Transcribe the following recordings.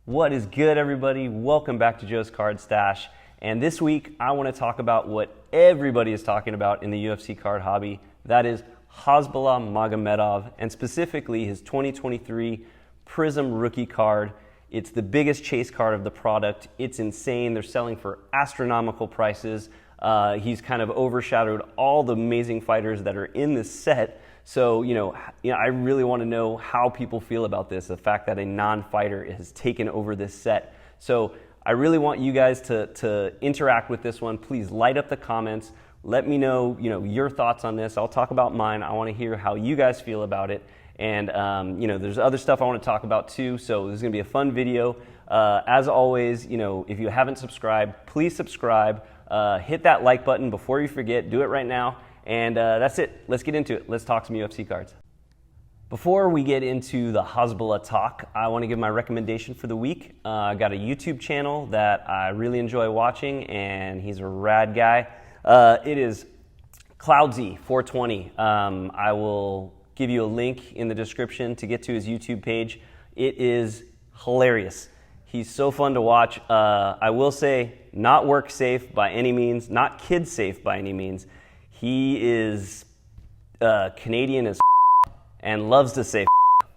What is good, everybody? Welcome back to Joe's Card Stash. And this week, I want to talk about what everybody is talking about in the UFC card hobby. That is Hasbulla Magomedov, and specifically his 2023 Prism rookie card. It's the biggest chase card of the product. It's insane. They're selling for astronomical prices. He's kind of overshadowed all the amazing fighters that are in this set. So, I really want to know how people feel about this, the fact that a non-fighter has taken over this set. So I really want you guys to interact with this one. Please light up the comments. Let me know, your thoughts on this. I'll talk about mine. I want to hear how you guys feel about it. And, there's other stuff I want to talk about too. So this is going to be a fun video. As always, if you haven't subscribed, please subscribe. Hit that like button before you forget. Do it right now. And that's it. Let's get into it. Let's talk some UFC cards. Before we get into the Hasbulla talk, I want to give my recommendation for the week. I got a YouTube channel that I really enjoy watching, and he's a rad guy. It is Cloudsy420. I will give you a link in the description to get to his YouTube page. It is hilarious. He's so fun to watch. I will say, not work safe by any means, not kid safe by any means. He is Canadian as and loves to say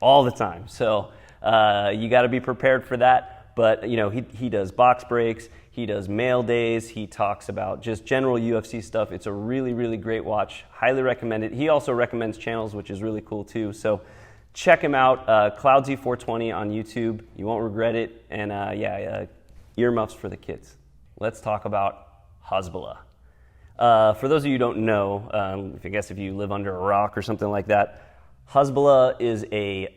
all the time. So you got to be prepared for that. But, he does box breaks. He does mail days. He talks about just general UFC stuff. It's a really, really great watch. Highly recommend it. He also recommends channels, which is really cool too. So check him out, Cloudsy420 on YouTube. You won't regret it. And earmuffs for the kids. Let's talk about Hasbulla. For those of you who don't know, I guess if you live under a rock or something like that, Hasbulla is a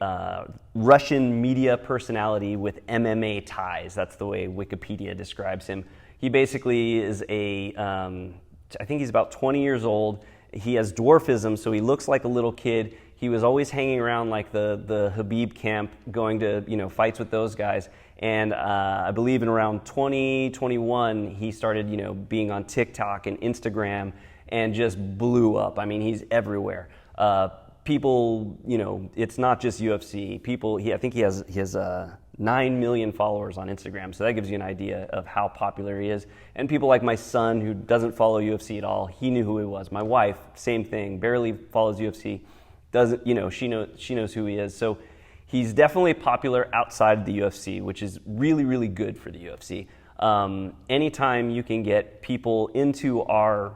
Russian media personality with MMA ties. That's the way Wikipedia describes him. He basically is I think he's about 20 years old. He has dwarfism, so he looks like a little kid. He was always hanging around like the Khabib camp, going to fights with those guys. And I believe in around 2021, he started being on TikTok and Instagram and just blew up. I mean, he's everywhere. People, it's not just UFC. I think he has 9 million followers on Instagram, so that gives you an idea of how popular he is. And people like my son, who doesn't follow UFC at all, he knew who he was. My wife, same thing, barely follows UFC. She knows who he is. So he's definitely popular outside of the UFC, which is really, really good for the UFC. Anytime you can get people into our,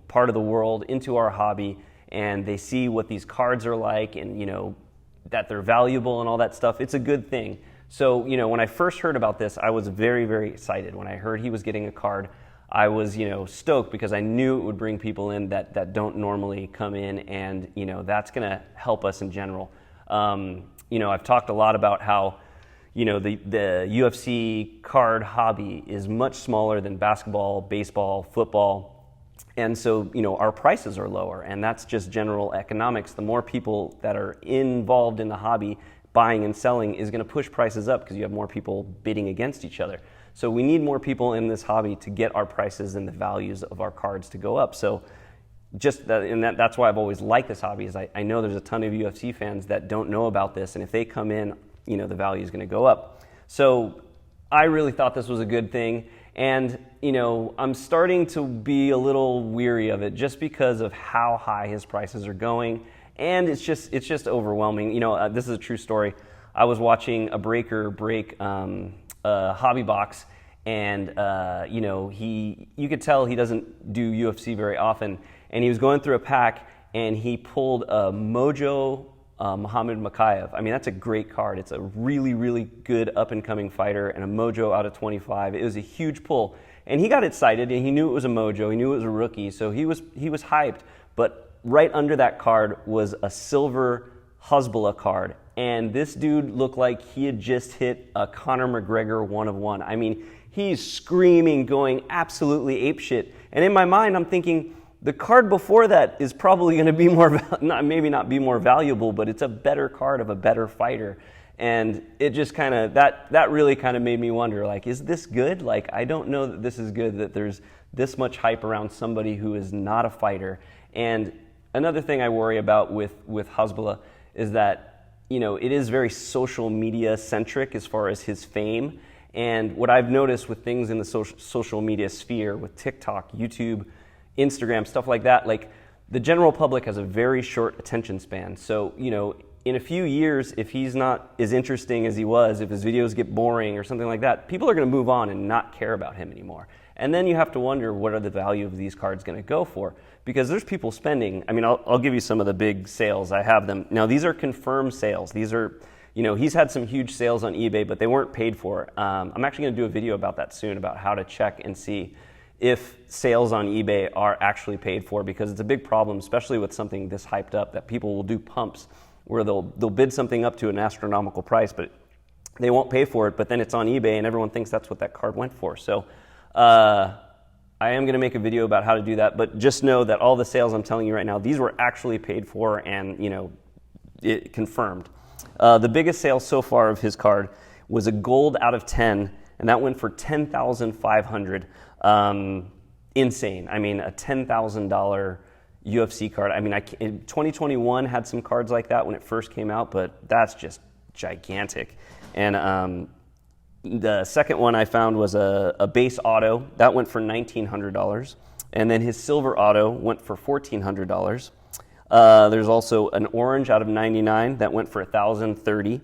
part of the world, into our hobby, and they see what these cards are like and, that they're valuable and all that stuff, it's a good thing. So, when I first heard about this, I was very, very excited. When I heard he was getting a card, I was, stoked because I knew it would bring people in that don't normally come in, and, that's going to help us in general. I've talked a lot about how, the UFC card hobby is much smaller than basketball, baseball, football. And so, our prices are lower, and that's just general economics. The more people that are involved in the hobby, buying and selling, is going to push prices up because you have more people bidding against each other. So we need more people in this hobby to get our prices and the values of our cards to go up. So that's why I've always liked this hobby, is I know there's a ton of UFC fans that don't know about this, and if they come in, the value is going to go up. So I really thought this was a good thing. And, I'm starting to be a little weary of it just because of how high his prices are going. And it's just overwhelming. This is a true story. I was watching a breaker break hobby box, and, you could tell he doesn't do UFC very often. And he was going through a pack, and he pulled a Mojo Muhammad Makayev. I mean, that's a great card. It's a really, really good up-and-coming fighter, and a Mojo out of 25. It was a huge pull. And he got excited, and he knew it was a Mojo. He knew it was a rookie, so he was hyped. But right under that card was a silver Hasbulla card. And this dude looked like he had just hit a Conor McGregor 1-of-1. I mean, he's screaming, going absolutely apeshit. And in my mind, I'm thinking, the card before that is probably going to be maybe not be more valuable, but it's a better card of a better fighter. And it just kind of, that really kind of made me wonder, like, is this good? Like, I don't know that this is good, that there's this much hype around somebody who is not a fighter. And another thing I worry about with Hasbulla is that it is very social media centric as far as his fame. And what I've noticed with things in the social media sphere, with TikTok, YouTube, Instagram, stuff like that, like the general public has a very short attention span. So, in a few years, if he's not as interesting as he was, if his videos get boring or something like that, people are going to move on and not care about him anymore. And then you have to wonder, what are the value of these cards going to go for? Because there's people spending, I'll give you some of the big sales. I have them. Now, these are confirmed sales. These are, he's had some huge sales on eBay, but they weren't paid for. I'm actually going to do a video about that soon, about how to check and see if sales on eBay are actually paid for, because it's a big problem, especially with something this hyped up, that people will do pumps where they'll bid something up to an astronomical price, but they won't pay for it, but then it's on eBay and everyone thinks that's what that card went for. So I am going to make a video about how to do that, but just know that all the sales I'm telling you right now, these were actually paid for and it confirmed. The biggest sale so far of his card was a gold out of 10, and that went for $10,500. Insane. A $10,000 UFC card. 2021 had some cards like that when it first came out, but that's just gigantic. And the second one I found was a base auto. That went for $1,900. And then his silver auto went for $1,400. There's also an orange out of 99 that went for $1,030.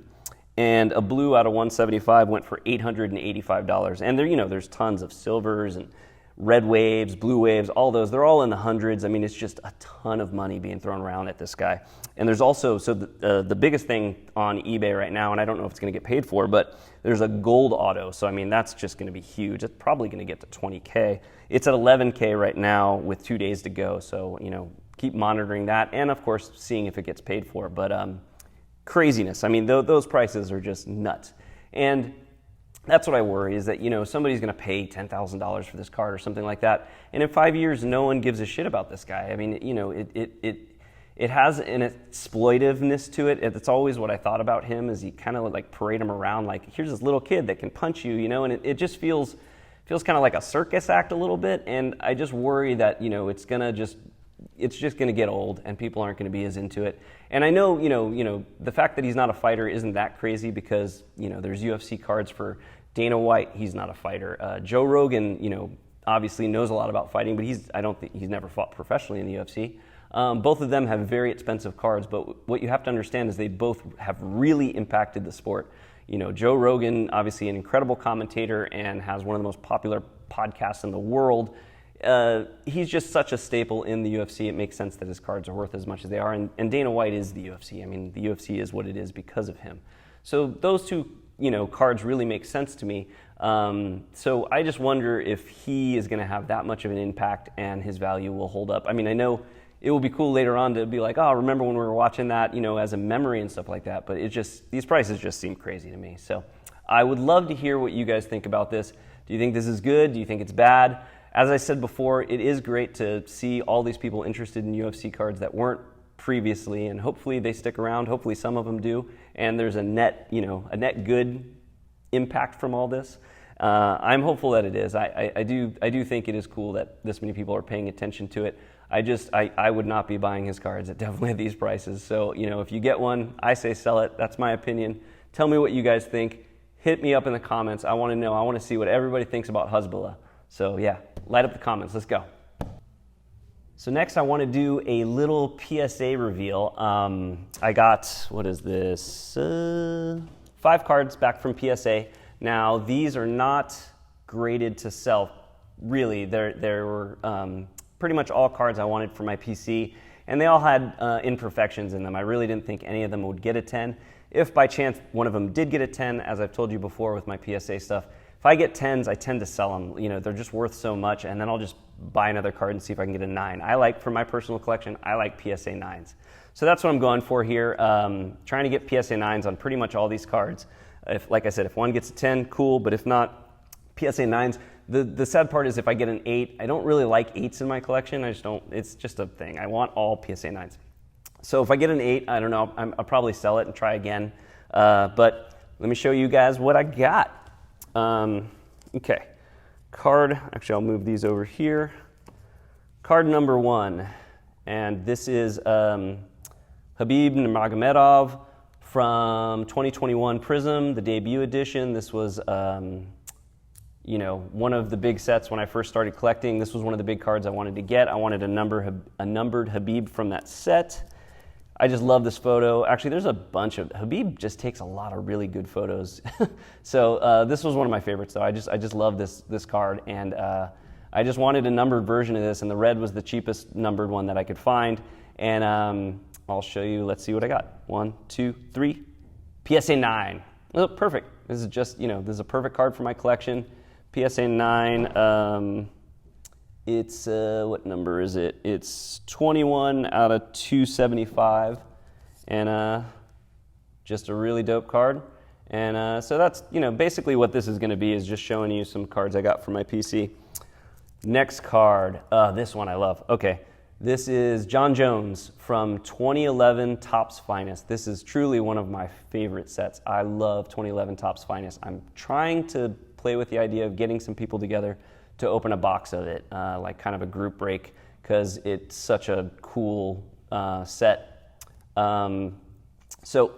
And a blue out of 175 went for $885. And there, there's tons of silvers and red waves, blue waves, all those. They're all in the hundreds. It's just a ton of money being thrown around at this guy. And there's also, the biggest thing on eBay right now, and I don't know if it's going to get paid for, but there's a gold auto. So, that's just going to be huge. It's probably going to get to 20K. It's at 11K right now with 2 days to go. So, keep monitoring that. And, of course, seeing if it gets paid for. But craziness. Those prices are just nuts. And that's what I worry, is that, somebody's going to pay $10,000 for this card or something like that. And in 5 years, no one gives a shit about this guy. It has an exploitiveness to it. It's always what I thought about him, is he kind of like parade him around like, here's this little kid that can punch you, and it just feels kind of like a circus act a little bit. And I just worry that, it's just going to get old and people aren't going to be as into it. And I know, the fact that he's not a fighter isn't that crazy, because, there's UFC cards for Dana White. He's not a fighter. Joe Rogan, obviously knows a lot about fighting, but I don't think he's never fought professionally in the UFC. Both of them have very expensive cards, but what you have to understand is they both have really impacted the sport. Joe Rogan, obviously an incredible commentator and has one of the most popular podcasts in the world. He's just such a staple in the UFC. It makes sense that his cards are worth as much as they are. And Dana White is the UFC. The UFC is what it is because of him. So those two, cards really make sense to me. So I just wonder if he is going to have that much of an impact and his value will hold up. I know it will be cool later on to be like, oh, remember when we were watching that, as a memory and stuff like that. But these prices just seem crazy to me. So I would love to hear what you guys think about this. Do you think this is good? Do you think it's bad? As I said before, it is great to see all these people interested in UFC cards that weren't previously, and hopefully they stick around. Hopefully some of them do, and there's a net good impact from all this. I'm hopeful that it is. I do think it is cool that this many people are paying attention to it. I would not be buying his cards at definitely these prices. So, if you get one, I say sell it. That's my opinion. Tell me what you guys think. Hit me up in the comments. I want to know. I want to see what everybody thinks about Hasbulla. So yeah, light up the comments. Let's go. So next I want to do a little PSA reveal. I got, what is this? 5 cards back from PSA. Now these are not graded to sell, really. There were pretty much all cards I wanted for my PC, and they all had imperfections in them. I really didn't think any of them would get a 10. If by chance one of them did get a 10, as I've told you before with my PSA stuff, if I get 10s, I tend to sell them. They're just worth so much, and then I'll just buy another card and see if I can get a 9. For my personal collection, I like PSA 9s. So that's what I'm going for here. Trying to get PSA 9s on pretty much all these cards. Like I said, if one gets a 10, cool, but if not, PSA 9s. The sad part is if I get an 8, I don't really like 8s in my collection. It's just a thing. I want all PSA 9s. So if I get an 8, I don't know, I'll probably sell it and try again. But let me show you guys what I got. Okay, card, actually I'll move these over here. Card number 1, and this is Khabib Nurmagomedov from 2021 Prism, the debut edition. This was, you know, one of the big sets when I first started collecting. This was one of the big cards I wanted to get. I wanted a numbered Habib from that set. I just love this photo. Actually, there's a bunch of, Habib just takes a lot of really good photos. So this was one of my favorites though. I just love this card, and I just wanted a numbered version of this, and the red was the cheapest numbered one that I could find. And I'll show you, let's see what I got. 1, 2, 3, PSA 9. Oh, perfect. This is just, you know, this is a perfect card for my collection. PSA 9, it's, what number is it? It's 21 out of 275, and just a really dope card. And so that's, you know, basically what this is going to be, is just showing you some cards I got for my PC. Next card, this one I love. Okay, this is John Jones from 2011 Topps Finest. This is truly one of my favorite sets. I love 2011 Topps Finest. I'm trying to play with the idea of getting some people together to open a box of it, like kind of a group break, because it's such a cool set. So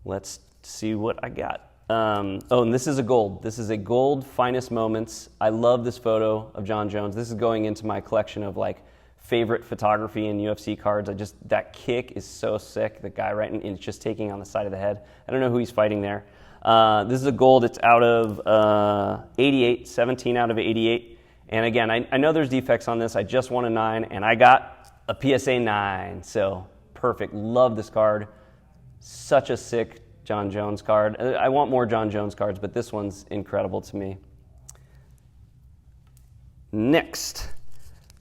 let's see what I got. Oh, and this is a gold. This is a gold Finest Moments. I love this photo of John Jones. This is going into my collection of like favorite photography and UFC cards. That kick is so sick. The guy right in, it's just taking on the side of the head. I don't know who he's fighting there. This is a gold. It's out of 88, 17 out of 88. And again, I know there's defects on this. I just won a 9, and I got a PSA 9. So perfect. Love this card. Such a sick John Jones card. I want more John Jones cards, but this one's incredible to me. Next.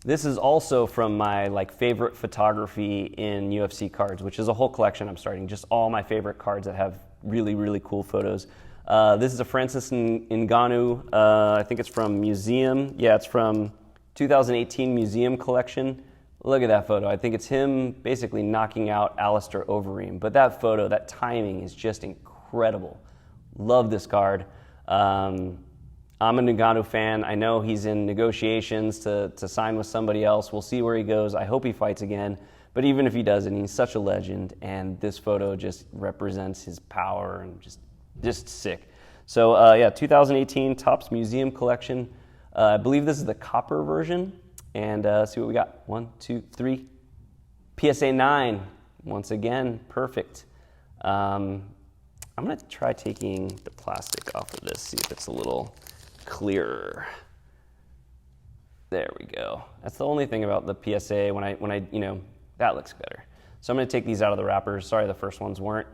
This is also from my like favorite photography in UFC cards, which is a whole collection I'm starting. Just all my favorite cards that have really, really cool photos. This is a Francis Ngannou. I think it's from Museum. Yeah, it's from 2018 Museum collection. Look at that photo. I think it's him basically knocking out Alistair Overeem. But that photo, that timing is just incredible. Love this card. I'm a Ngannou fan. I know he's in negotiations to sign with somebody else. We'll see where he goes. I hope he fights again. But even if he doesn't, he's such a legend, and this photo just represents his power and just sick. So yeah, 2018 Topps Museum Collection. I believe this is the copper version. And see what we got. 1, 2, 3. PSA 9. Once again, perfect. I'm going to try taking the plastic off of this, see if it's a little clearer. There we go. That's the only thing about the PSA when I you know, that looks better. So I'm going to take these out of the wrappers. Sorry the first ones weren't.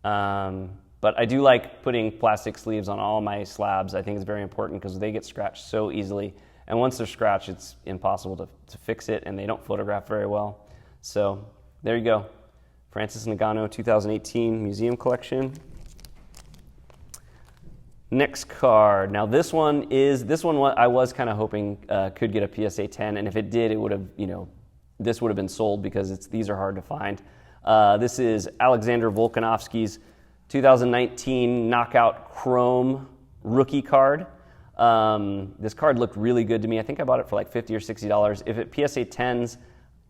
But I do like putting plastic sleeves on all my slabs. I think it's very important because they get scratched so easily. And once they're scratched, it's impossible to fix it, and they don't photograph very well. So there you go. Francis Ngannou 2018 Museum Collection. Next card. Now this one I was kind of hoping could get a PSA 10, and if it did, it would have, you know, this would have been sold because these are hard to find. This is Alexander Volkanovski's 2019 Knockout Chrome rookie card. This card looked really good to me. I think I bought it for like $50 or $60. If it PSA 10s,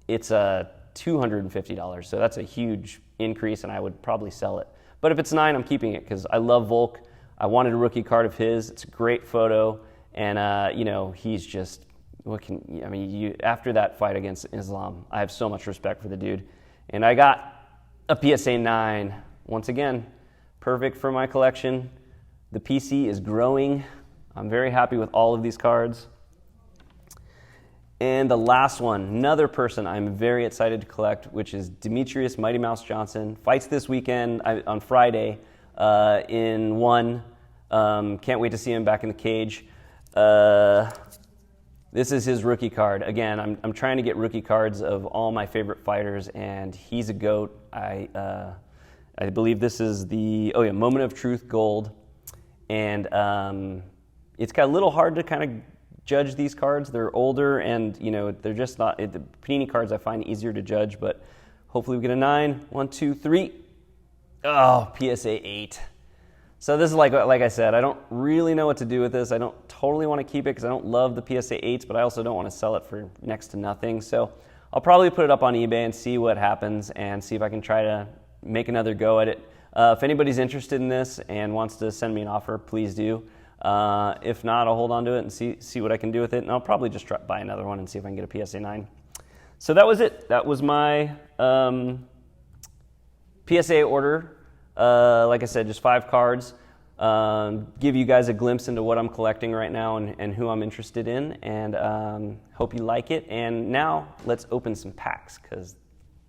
it's $250. So that's a huge increase, and I would probably sell it. But if it's 9, I'm keeping it because I love Volk. I wanted a rookie card of his. It's a great photo, and you know, he's just after that fight against Islam, I have so much respect for the dude. And I got a PSA 9. Once again, perfect for my collection. The PC is growing. I'm very happy with all of these cards. And the last one, another person I'm very excited to collect, which is Demetrius Mighty Mouse Johnson. Fights this weekend on Friday in one. Can't wait to see him back in the cage. This is his rookie card. Again, I'm trying to get rookie cards of all my favorite fighters, and he's a GOAT. I believe this is the Moment of Truth Gold, and it's got a little hard to kind of judge these cards. They're older, and you know, they're just not the Panini cards. I find easier to judge, but hopefully we get a 9. 1, 2, 3. Oh, PSA 8. So this is like I said, I don't really know what to do with this. I don't totally want to keep it because I don't love the PSA 8s, but I also don't want to sell it for next to nothing. So I'll probably put it up on eBay and see what happens and see if I can try to make another go at it. If anybody's interested in this and wants to send me an offer, please do. If not, I'll hold on to it and see what I can do with it, and I'll probably just buy another one and see if I can get a PSA 9. So that was it. That was my PSA order. Like I said, just 5 cards. Give you guys a glimpse into what I'm collecting right now and who I'm interested in, and hope you like it. And now let's open some packs, because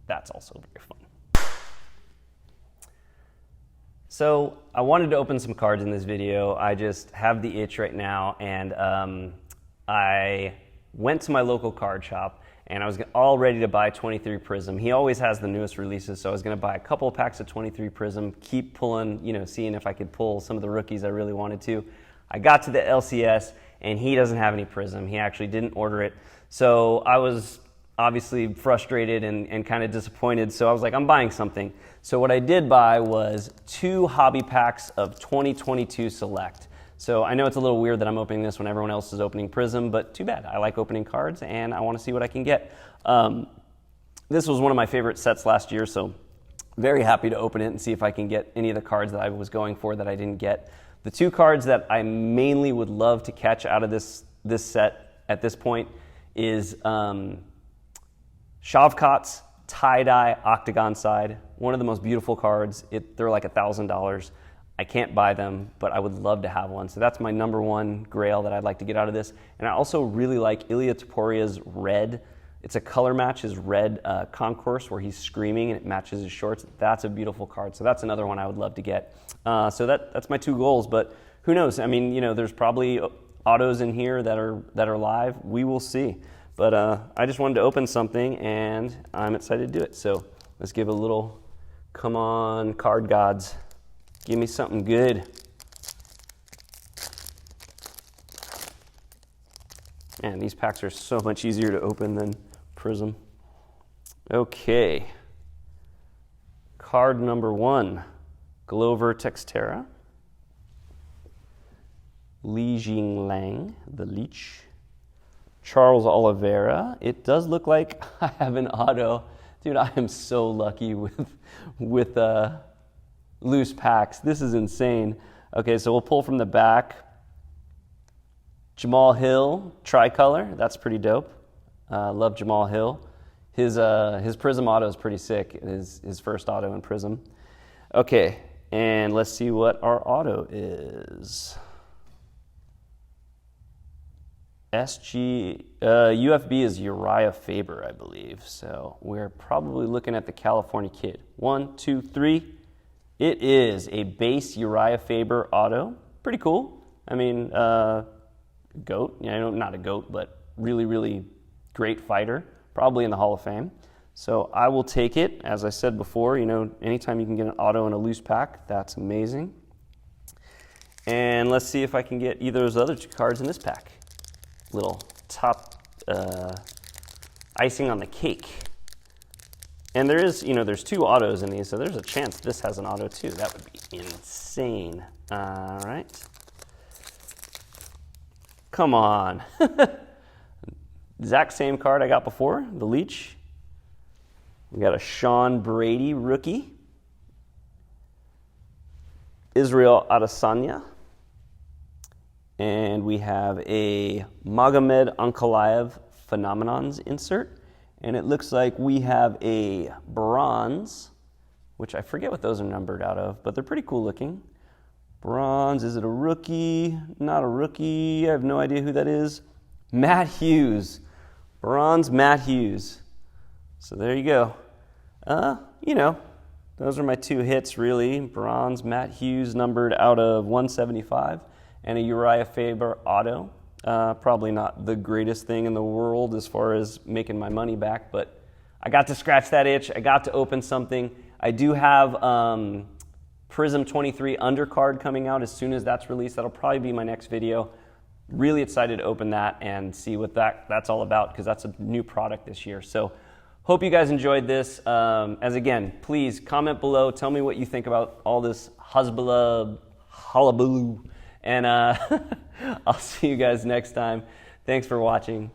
that's also very fun. So I wanted to open some cards in this video. I just have the itch right now, and I went to my local card shop, and I was all ready to buy 23 Prism. He always has the newest releases, so I was going to buy a couple of packs of 23 Prism, keep pulling, seeing if I could pull some of the rookies I really wanted to. I got to the LCS, and he doesn't have any Prism. He actually didn't order it. So I was obviously frustrated and kind of disappointed, so I was like, I'm buying something. So what I did buy was 2 hobby packs of 2022 Select. So I know it's a little weird that I'm opening this when everyone else is opening Prism, but too bad. I like opening cards, and I want to see what I can get. This was one of my favorite sets last year, so very happy to open it and see if I can get any of the cards that I was going for that I didn't get. The 2 cards that I mainly would love to catch out of this set at this point is Shavkat's tie-dye octagon side. One of the most beautiful cards. They're like $1,000. I can't buy them, but I would love to have one. So that's my number 1 grail that I'd like to get out of this. And I also really like Ilia Toporia's red. It's a color match, his red concourse where he's screaming and it matches his shorts. That's a beautiful card. So that's another one I would love to get. So that's my 2 goals, but who knows? I mean, there's probably autos in here that are live. We will see. But I just wanted to open something, and I'm excited to do it. So let's give a little, come on, card gods. Give me something good. Man, these packs are so much easier to open than Prism. Okay. Card number 1, Glover Textera. Li Jinglang, the Leech. Charles Oliveira. It does look like I have an auto. Dude, I am so lucky with loose packs. This is insane. Okay, so we'll pull from the back. Jamal Hill, tricolor. That's pretty dope. Love Jamal Hill. His Prism auto is pretty sick. His first auto in Prism. Okay, and let's see what our auto is. UFB is Uriah Faber, I believe. So we're probably looking at the California Kid. 1, 2, 3. It is a base Uriah Faber auto. Pretty cool. I mean, GOAT. Not a GOAT, but really, really great fighter. Probably in the Hall of Fame. So I will take it. As I said before, anytime you can get an auto in a loose pack, that's amazing. And let's see if I can get either of those other 2 cards in this pack. Little top icing on the cake. And there is, there's 2 autos in these, so there's a chance this has an auto too. That would be insane. All right. Come on. Exact same card I got before, the Leech. We got a Sean Brady rookie. Israel Adesanya. And we have a Magomed Ankalaev Phenomenons insert. And it looks like we have a bronze, which I forget what those are numbered out of, but they're pretty cool looking. Bronze, is it a rookie? Not a rookie. I have no idea who that is. Matt Hughes. Bronze Matt Hughes. So there you go. Those are my 2 hits, really. Bronze Matt Hughes, numbered out of 175. And a Uriah Faber auto. Probably not the greatest thing in the world as far as making my money back, but I got to scratch that itch. I got to open something. I do have Prism 23 undercard coming out as soon as that's released. That'll probably be my next video. Really excited to open that and see what that's all about, because that's a new product this year. So hope you guys enjoyed this. As again, please comment below. Tell me what you think about all this Hasbulla hullabaloo. And I'll see you guys next time. Thanks for watching.